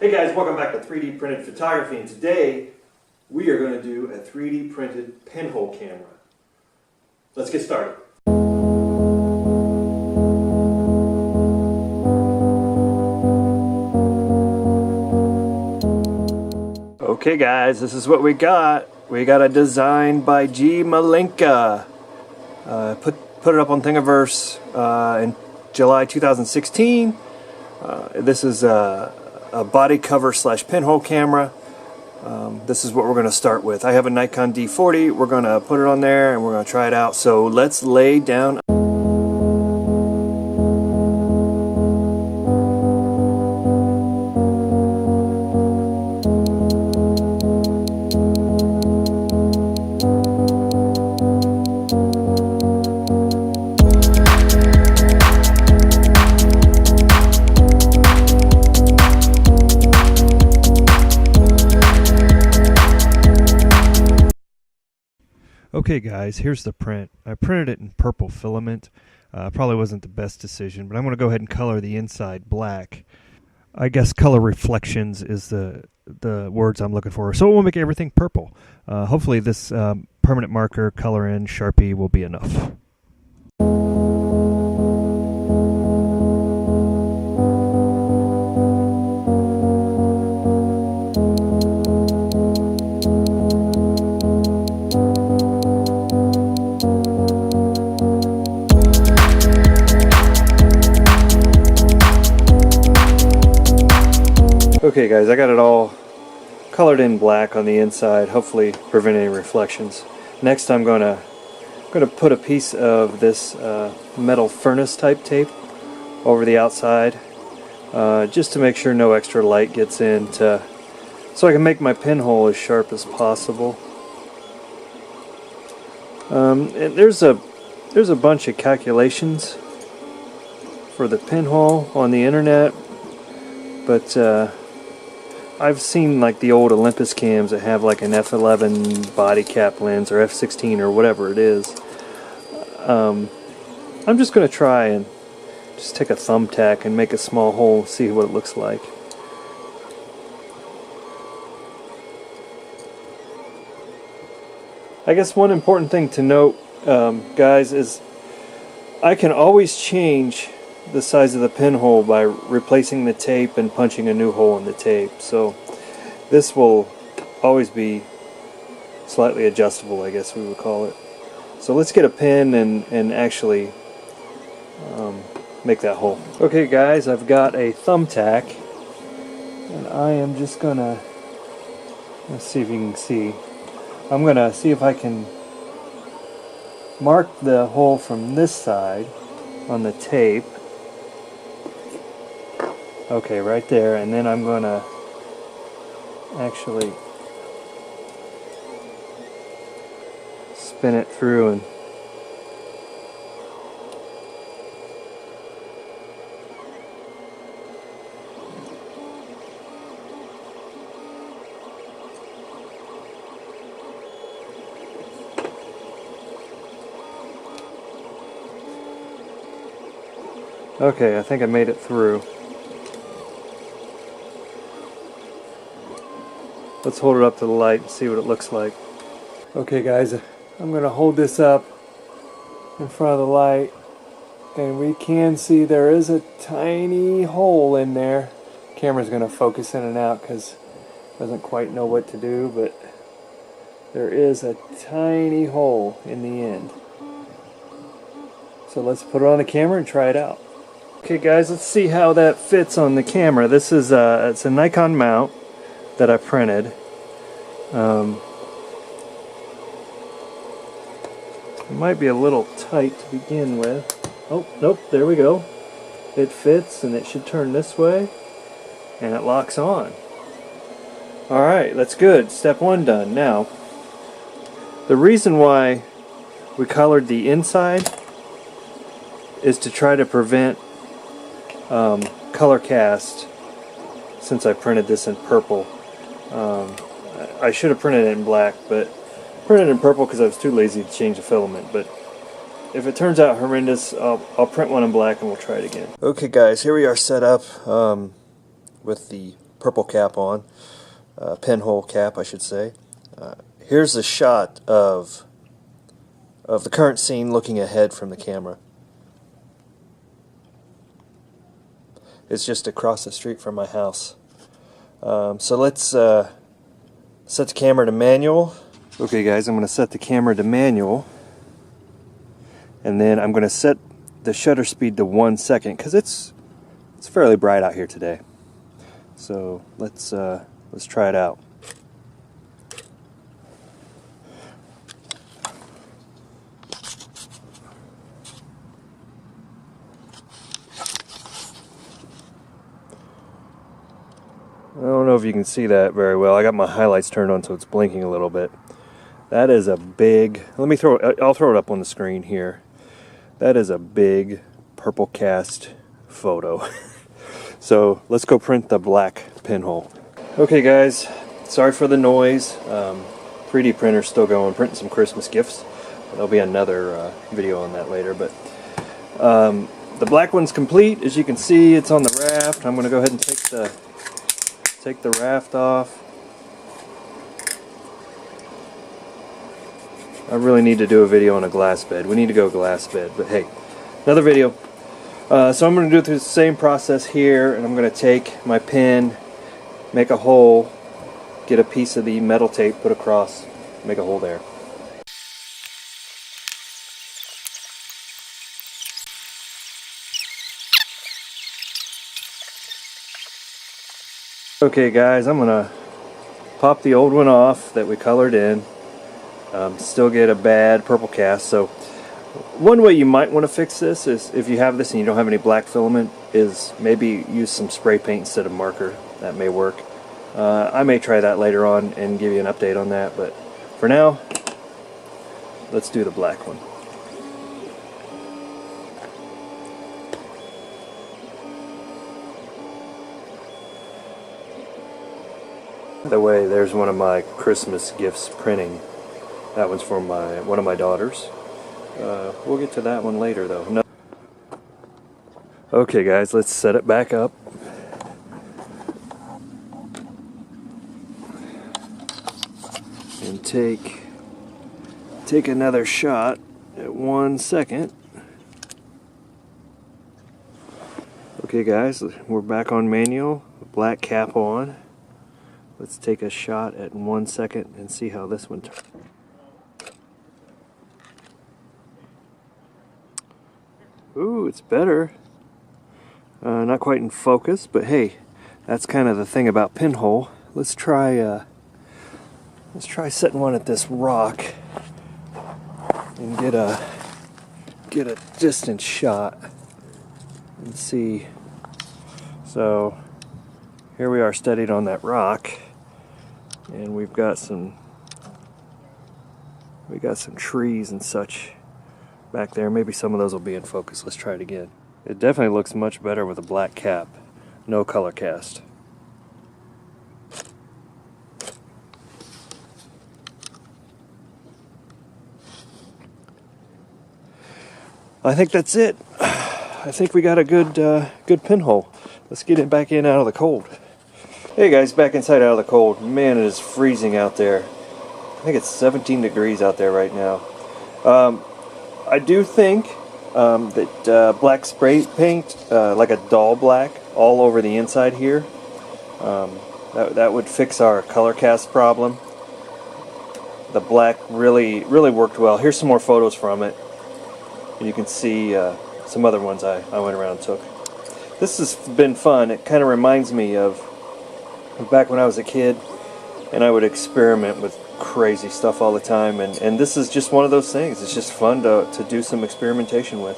Hey guys, welcome back to 3D Printed Photography, and today we are going to do a 3D printed pinhole camera. Let's get started. Okay guys, this is what we got. We got a design by G. Malenka. Put it up on Thingiverse in July 2016. This is a body cover / pinhole camera. This is what we're going to start with. I have a Nikon D40. We're going to put it on there and we're going to try it out. So let's lay down. Okay guys, here's the print. I printed it in purple filament. Probably wasn't the best decision, but I'm going to go ahead and color the inside black. I guess color reflections is the words I'm looking for. So it will make everything purple. Hopefully this permanent marker, color in, Sharpie will be enough. Okay guys, I got it all colored in black on the inside, hopefully prevent any reflections. Next I'm going to put a piece of this metal furnace type tape over the outside just to make sure no extra light gets in, so I can make my pinhole as sharp as possible. And there's a bunch of calculations for the pinhole on the internet, but I've seen like the old Olympus cams that have like an f11 body cap lens or f16 or whatever it is. I'm just going to try and just take a thumbtack and make a small hole, see what it looks like. I guess one important thing to note, guys, is I can always change the size of the pinhole by replacing the tape and punching a new hole in the tape. So this will always be slightly adjustable, I guess we would call it. So let's get a pin and actually make that hole. Okay guys, I've got a thumbtack and I am just gonna, let's see if you can see, I'm gonna see if I can mark the hole from this side on the tape. Okay, right there, and then I'm going to actually spin it through and okay, I think I made it through. Let's hold it up to the light and see what it looks like. Okay guys, I'm going to hold this up in front of the light and we can see there is a tiny hole in there. Camera's going to focus in and out because it doesn't quite know what to do, but there is a tiny hole in the end. So let's put it on the camera and try it out. Okay guys, let's see how that fits on the camera. This is it's a Nikon mount that I printed. It might be a little tight to begin with. Oh, nope, there we go. It fits and it should turn this way and it locks on. Alright, that's good. Step one done. Now, the reason why we colored the inside is to try to prevent color cast, since I printed this in purple. I should have printed it in black, but printed it in purple because I was too lazy to change the filament. But if it turns out horrendous, I'll print one in black and we'll try it again. Okay guys, here we are set up with the purple cap on, pinhole cap I should say. Here's a shot of the current scene looking ahead from the camera. It's just across the street from my house. So let's set the camera to manual. Okay guys, I'm going to set the camera to manual, and then I'm going to set the shutter speed to 1 second because it's fairly bright out here today. So let's try it out. I don't know if you can see that very well. I got my highlights turned on so it's blinking a little bit. That is a big, I'll throw it up on the screen here. That is a big purple cast photo. So let's go print the black pinhole. Okay guys, sorry for the noise. 3D printer's still going, printing some Christmas gifts. There'll be another video on that later, but the black one's complete. As you can see, it's on the raft. I'm going to go ahead and take the raft off. I really need to do a video on a glass bed. We need to go glass bed, but hey, another video. So I'm going to do the same process here, and I'm going to take my pin, make a hole, get a piece of the metal tape, put across, make a hole there. Okay guys, I'm going to pop the old one off that we colored in. Still get a bad purple cast. So one way you might want to fix this is, if you have this and you don't have any black filament, is maybe use some spray paint instead of marker. That may work. I may try that later on and give you an update on that, but for now, let's do the black one. By the way, there's one of my Christmas gifts printing. That one's for one of my daughters. We'll get to that one later though. No. Okay guys, let's set it back up. And take another shot at 1 second. Okay guys, we're back on manual, black cap on. Let's take a shot at 1 second and see how this one turns. Ooh, it's better. Not quite in focus, but hey, that's kind of the thing about pinhole. Let's try setting one at this rock and get a distant shot and see. So here we are, steadied on that rock, and we've got some trees and such back there. Maybe some of those will be in focus. Let's try it again. It definitely looks much better with a black cap. No color cast. I think that's it. I think we got a good pinhole. Let's get it back in out of the cold. Hey guys, back inside out of the cold. Man, it is freezing out there. I think it's 17 degrees out there right now. I do think that black spray paint, like a dull black, all over the inside here, that would fix our color cast problem. The black really worked well. Here's some more photos from it. And you can see some other ones I went around and took. This has been fun. It kind of reminds me of back when I was a kid and I would experiment with crazy stuff all the time, and this is just one of those things. It's just fun to do some experimentation with.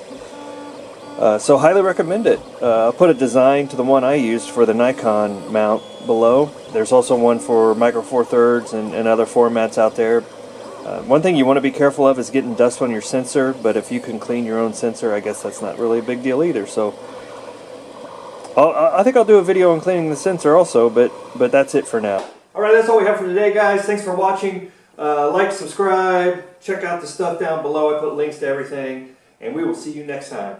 So highly recommend it. I'll put a design to the one I used for the Nikon mount below. There's also one for Micro Four Thirds and other formats out there. One thing you want to be careful of is getting dust on your sensor, but if you can clean your own sensor, I guess that's not really a big deal either. So I think I'll do a video on cleaning the sensor also, but that's it for now. Alright, that's all we have for today, guys. Thanks for watching. Like, subscribe, check out the stuff down below. I put links to everything, and we will see you next time.